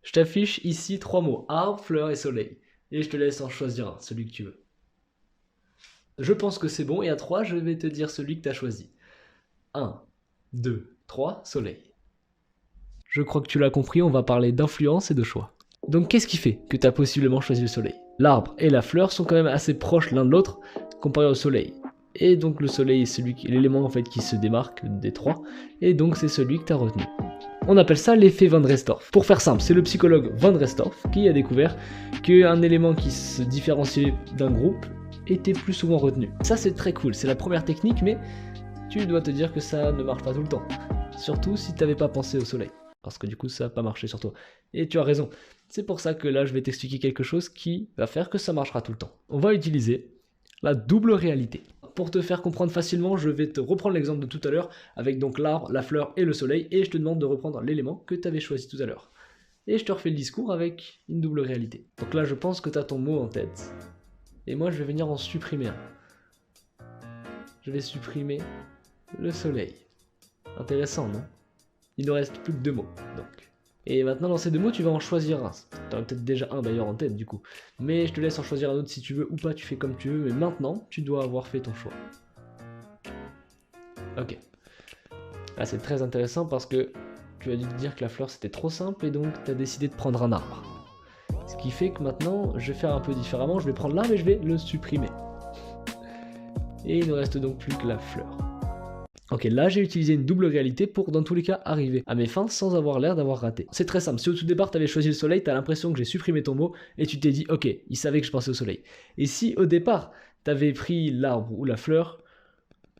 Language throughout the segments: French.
Je t'affiche ici 3 mots, arbre, fleur et soleil. Et je te laisse en choisir un, celui que tu veux. Je pense que c'est bon, et à 3, je vais te dire celui que tu as choisi. 1, 2, 3, soleil. Je crois que tu l'as compris, on va parler d'influence et de choix. Donc qu'est-ce qui fait que tu as possiblement choisi le soleil? L'arbre et la fleur sont quand même assez proches l'un de l'autre comparé au soleil. Et donc le soleil est l'élément en fait qui se démarque des trois, et donc c'est celui que tu as retenu. On appelle ça l'effet Van Restorff. Pour faire simple, c'est le psychologue Van Restorff qui a découvert qu'un élément qui se différenciait d'un groupe était plus souvent retenu. Ça c'est très cool, c'est la première technique, mais tu dois te dire que ça ne marche pas tout le temps. Surtout si tu n'avais pas pensé au soleil, parce que du coup ça n'a pas marché sur toi. Et tu as raison, c'est pour ça que là je vais t'expliquer quelque chose qui va faire que ça marchera tout le temps. On va utiliser la double réalité. Pour te faire comprendre facilement, je vais te reprendre l'exemple de tout à l'heure, avec donc l'arbre, la fleur et le soleil, et je te demande de reprendre l'élément que tu avais choisi tout à l'heure. Et je te refais le discours avec une double réalité. Donc là je pense que tu as ton mot en tête, et moi je vais venir en supprimer un. Je vais supprimer le soleil. Intéressant, non? Il ne reste plus que 2 mots, donc. Et maintenant, dans ces 2 mots, tu vas en choisir un. Tu en as peut-être déjà un d'ailleurs en tête, du coup. Mais je te laisse en choisir un autre si tu veux ou pas, tu fais comme tu veux. Mais maintenant, tu dois avoir fait ton choix. Ok. Là, c'est très intéressant parce que tu as dû te dire que la fleur, c'était trop simple et donc tu as décidé de prendre un arbre. Ce qui fait que maintenant, je vais faire un peu différemment. Je vais prendre l'arbre et je vais le supprimer. Et il ne reste donc plus que la fleur. Ok, là j'ai utilisé une double réalité pour dans tous les cas arriver à mes fins sans avoir l'air d'avoir raté. C'est très simple, si au tout départ tu avais choisi le soleil, tu as l'impression que j'ai supprimé ton mot et tu t'es dit ok, il savait que je pensais au soleil. Et si au départ tu avais pris l'arbre ou la fleur,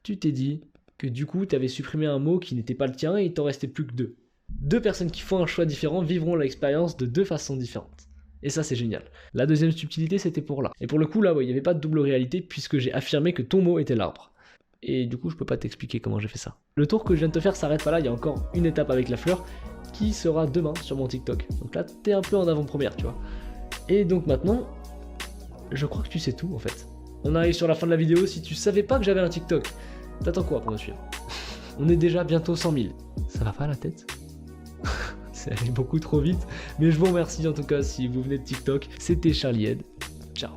tu t'es dit que du coup tu avais supprimé un mot qui n'était pas le tien et il t'en restait plus que 2. 2 personnes qui font un choix différent vivront l'expérience de 2 façons différentes. Et ça c'est génial. La deuxième subtilité c'était pour là. Et pour le coup là, il n'y avait pas de double réalité puisque j'ai affirmé que ton mot était l'arbre. Et du coup je peux pas t'expliquer comment j'ai fait ça. Le tour que je viens de te faire s'arrête pas là, il y a encore une étape avec la fleur qui sera demain sur mon TikTok. Donc là t'es un peu en avant-première, tu vois. Et donc maintenant, je crois que tu sais tout en fait. On arrive sur la fin de la vidéo, si tu savais pas que j'avais un TikTok, t'attends quoi pour me suivre? On est déjà bientôt 100 000. Ça va pas la tête? C'est allé beaucoup trop vite, mais je vous remercie en tout cas si vous venez de TikTok. C'était Charlie Head, ciao.